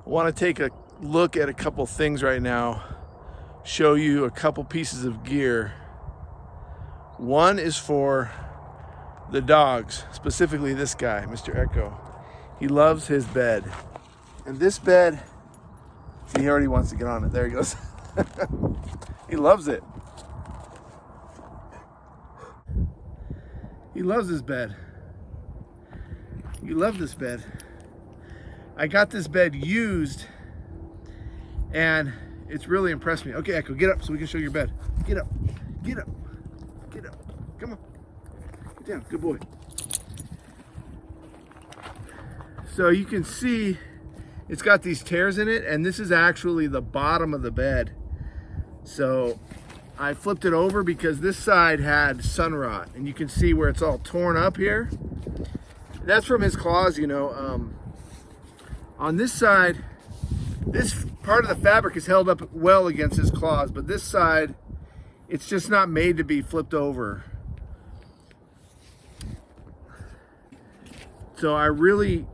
I want to take a look at a couple things right now, show you a couple pieces of gear. One is for the dogs, specifically this guy, Mr. Echo. He loves his bed. And this bed, see, he already wants to get on it. There he goes. He loves it. He loves his bed. You love this bed. I got this bed used and it's really impressed me. Okay, Echo, get up so we can show your bed. Get up, get up, get up. Come on, get down, good boy. So you can see it's got these tears in it, and this is actually the bottom of the bed. So I flipped it over because this side had sun rot, and you can see where it's all torn up here. That's from his claws, you know. On this side, this part of the fabric is held up well against his claws, but this side, it's just not made to be flipped over. So I really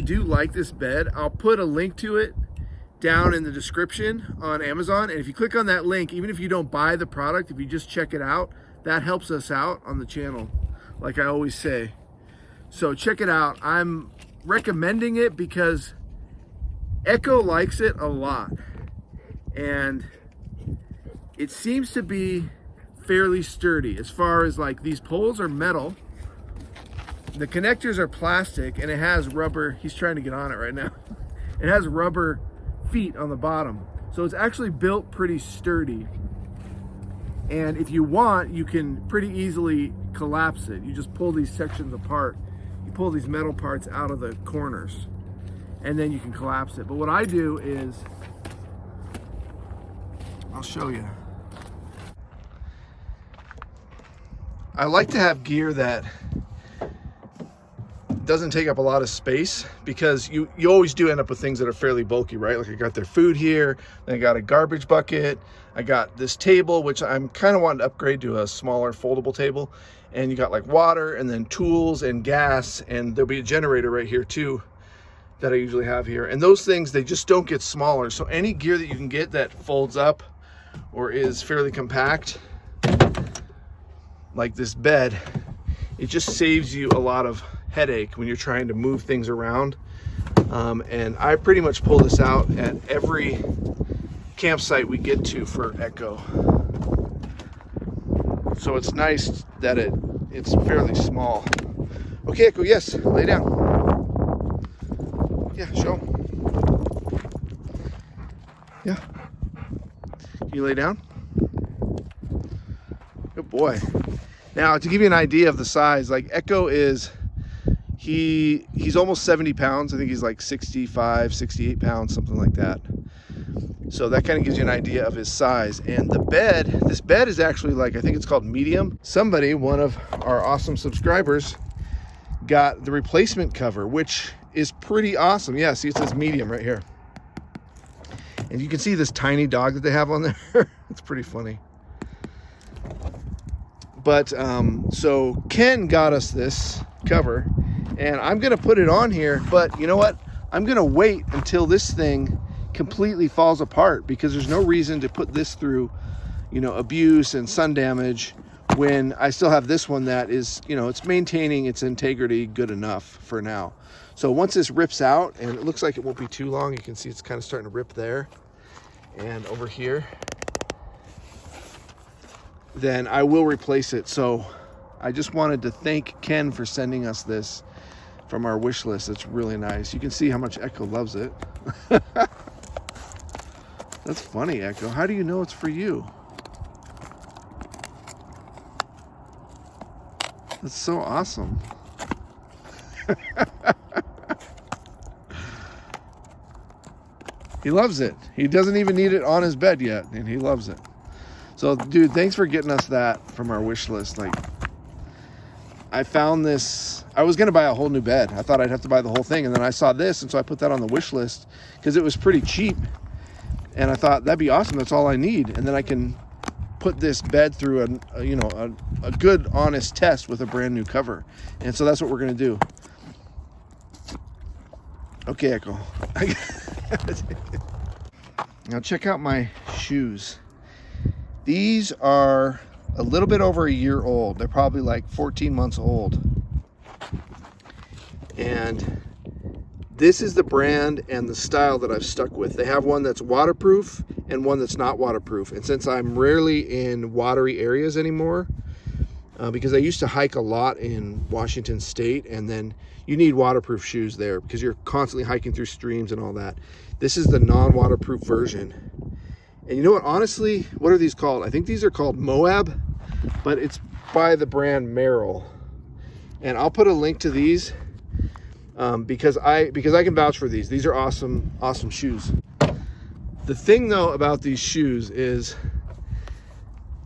do like this bed. I'll put a link to it down in the description on Amazon. And if you click on that link, even if you don't buy the product, if you just check it out, that helps us out on the channel, like I always say. So check it out. I'm recommending it because Echo likes it a lot. And it seems to be fairly sturdy as far as, like, these poles are metal. The connectors are plastic, and it has rubber. He's trying to get on it right now. It has rubber feet on the bottom. So it's actually built pretty sturdy. And if you want, you can pretty easily collapse it. You just pull these sections apart. You pull these metal parts out of the corners, and then you can collapse it. But what I do is, I'll show you. I like to have gear that doesn't take up a lot of space, because you always do end up with things that are fairly bulky, right? Like I got their food here, then I got a garbage bucket, I got this table, which I'm kind of wanting to upgrade to a smaller foldable table, and you got like water and then tools and gas, and there'll be a generator right here too that I usually have here. And those things, they just don't get smaller. So any gear that you can get that folds up or is fairly compact, like this bed, it just saves you a lot of headache when you're trying to move things around. And I pretty much pull this out at every campsite we get to for Echo. So it's nice that it's fairly small. Okay, Echo, yes, lay down. Yeah, show him. Yeah. Can you lay down? Good boy. Now, to give you an idea of the size, like Echo is, he's almost 70 pounds. I think he's like 65, 68 pounds, something like that. So that kind of gives you an idea of his size. And the bed, this bed is actually, like, I think it's called medium. Somebody, one of our awesome subscribers, got the replacement cover, which is pretty awesome. Yeah, see, it says medium right here. And you can see this tiny dog that they have on there. It's pretty funny. But so Ken got us this cover, and I'm gonna put it on here, but you know what? I'm gonna wait until this thing completely falls apart, because there's no reason to put this through, you know, abuse and sun damage when I still have this one that is, you know, it's maintaining its integrity good enough for now. So once this rips out, and it looks like it won't be too long, you can see it's kind of starting to rip there and over here, then I will replace it. So I just wanted to thank Ken for sending us this from our wish list. It's really nice. You can see how much Echo loves it. That's funny, Echo. How do you know it's for you? That's so awesome. He loves it. He doesn't even need it on his bed yet, and he loves it. So, dude, thanks for getting us that from our wish list. Like, I found this. I was going to buy a whole new bed. I thought I'd have to buy the whole thing, and then I saw this, and so I put that on the wish list because it was pretty cheap. And I thought, that'd be awesome. That's all I need. And then I can put this bed through a good, honest test with a brand new cover. And so that's what we're going to do. Okay, Echo. Now check out my shoes. These are a little bit over a year old. They're probably like 14 months old. And this is the brand and the style that I've stuck with. They have one that's waterproof and one that's not waterproof. And since I'm rarely in watery areas anymore, because I used to hike a lot in Washington State, and then you need waterproof shoes there because you're constantly hiking through streams and all that. This is the non-waterproof version. And you know what, honestly, what are these called? I think these are called Moab, but it's by the brand Merrell. And I'll put a link to these because I can vouch for these. These are awesome, awesome shoes. The thing though about these shoes is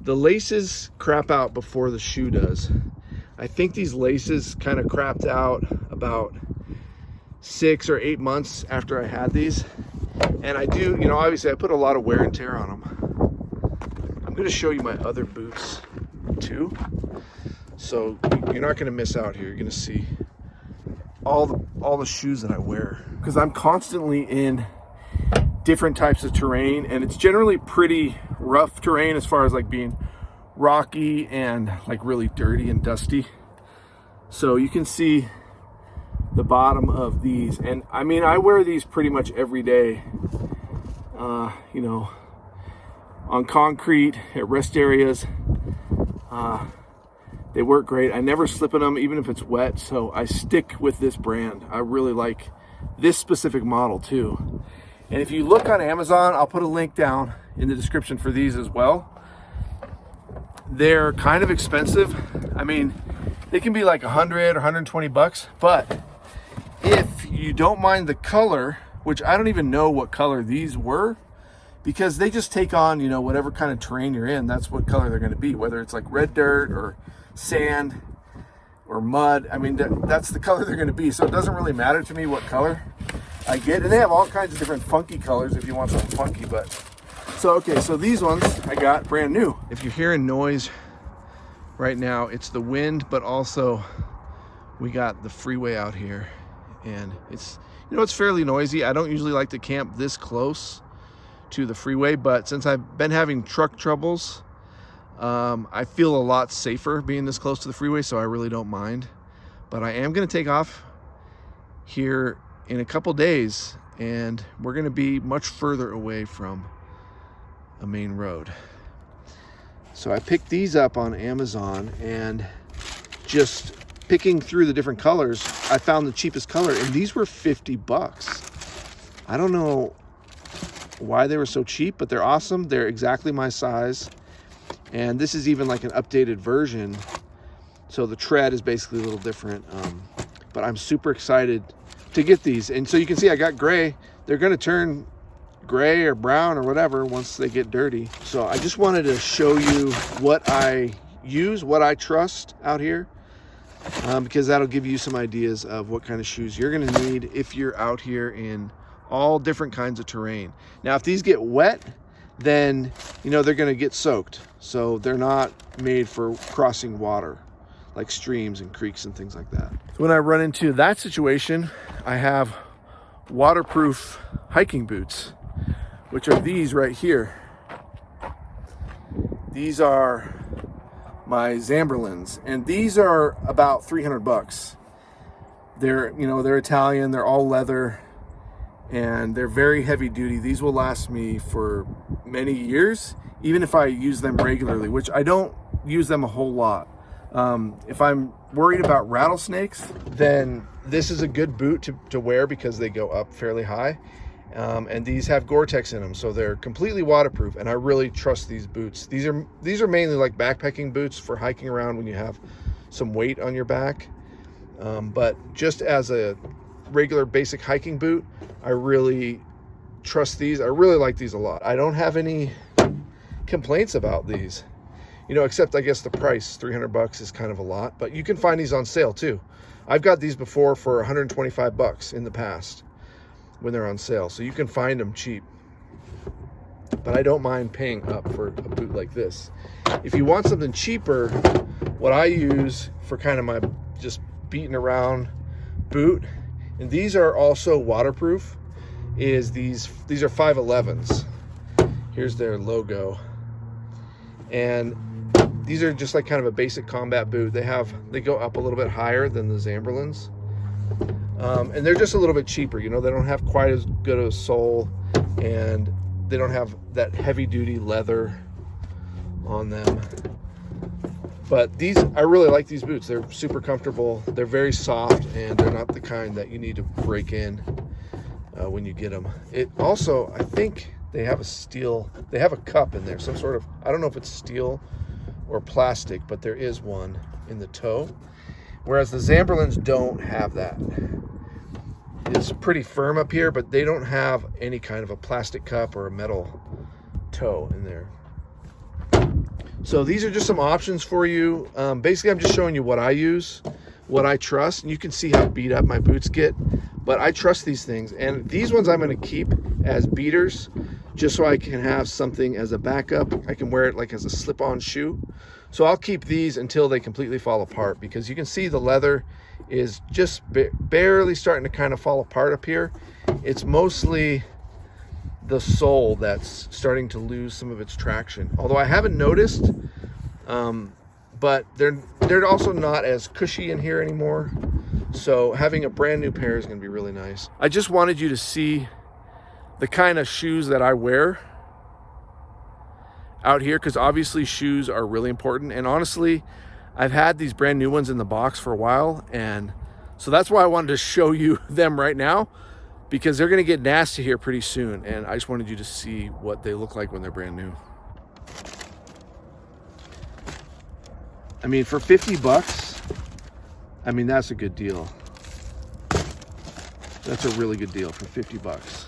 the laces crap out before the shoe does. I think these laces kind of crapped out about 6 or 8 months after I had these. And I do, you know, obviously I put a lot of wear and tear on them. I'm going to show you my other boots too. So you're not going to miss out here. You're going to see all the shoes that I wear, because I'm constantly in different types of terrain, and it's generally pretty rough terrain as far as like being rocky and like really dirty and dusty. So you can see the bottom of these, and I mean I wear these pretty much every day, you know, on concrete, at rest areas. They work great. I never slip in them even if it's wet, so I stick with this brand. I really like this specific model too. And if you look on Amazon, I'll put a link down in the description for these as well. They're kind of expensive. I mean, they can be like 100 or 120 bucks, but if you don't mind the color, which I don't even know what color these were, because they just take on, you know, whatever kind of terrain you're in, that's what color they're going to be, whether it's like red dirt or sand or mud. I mean, that's the color they're going to be, so it doesn't really matter to me what color I get. And they have all kinds of different funky colors if you want something funky. But so okay, so these ones I got brand new. If you're hearing noise right now, it's the wind, but also we got the freeway out here, and it's, you know, it's fairly noisy. I don't usually like to camp this close to the freeway, but since I've been having truck troubles, I feel a lot safer being this close to the freeway, so I really don't mind. But I am going to take off here in a couple days, and we're going to be much further away from a main road. So I picked these up on Amazon, and just picking through the different colors, I found the cheapest color, and these were 50 bucks. I don't know why they were so cheap, but they're awesome. They're exactly my size. And this is even like an updated version, so the tread is basically a little different, but I'm super excited to get these. And so you can see I got gray. They're going to turn gray or brown or whatever once they get dirty. So I just wanted to show you what I use, what I trust out here, because that'll give you some ideas of what kind of shoes you're going to need if you're out here in all different kinds of terrain. Now if these get wet, then you know they're going to get soaked, so they're not made for crossing water like streams and creeks and things like that. So when I run into that situation, I have waterproof hiking boots, which are these right here. These are my Zamberlins, and these are about 300 bucks. They're, you know, they're Italian, they're all leather, and they're very heavy duty. These will last me for many years, even if I use them regularly, which I don't use them a whole lot. If I'm worried about rattlesnakes, then this is a good boot to wear because they go up fairly high. And these have Gore-Tex in them, so they're completely waterproof, and I really trust these boots. These are mainly like backpacking boots for hiking around when you have some weight on your back. But just as a regular basic hiking boot, I really trust these. I really like these a lot. I don't have any complaints about these, you know, except I guess the price, 300 bucks is kind of a lot, but you can find these on sale too. I've got these before for 125 bucks in the past when they're on sale, so you can find them cheap. But I don't mind paying up for a boot like this. If you want something cheaper, what I use for kind of my just beating around boot, and these are also waterproof, is these are 511s. Here's their logo. And these are just like kind of a basic combat boot. They go up a little bit higher than the Zamberlans. And they're just a little bit cheaper. You know, they don't have quite as good of a sole, and they don't have that heavy duty leather on them. But I really like these boots. They're super comfortable. They're very soft, and they're not the kind that you need to break in when you get them. It also, I think they have a cup in there, some sort of, I don't know if it's steel or plastic, but there is one in the toe. Whereas the Zamberlans don't have that. It's pretty firm up here, but they don't have any kind of a plastic cup or a metal toe in there. So these are just some options for you. Basically, I'm just showing you what I use, what I trust, and you can see how beat up my boots get, but I trust these things. And these ones I'm gonna keep as beaters, just so I can have something as a backup. I can wear it like as a slip-on shoe. So I'll keep these until they completely fall apart, because you can see the leather is just barely starting to kind of fall apart up here. It's mostly the sole that's starting to lose some of its traction. Although I haven't noticed, but they're also not as cushy in here anymore. So having a brand new pair is gonna be really nice. I just wanted you to see the kind of shoes that I wear out here, because obviously shoes are really important. And honestly, I've had these brand new ones in the box for a while, and so that's why I wanted to show you them right now, because they're gonna get nasty here pretty soon, and I just wanted you to see what they look like when they're brand new. I mean, for 50 bucks, I mean, that's a good deal. That's a really good deal for 50 bucks.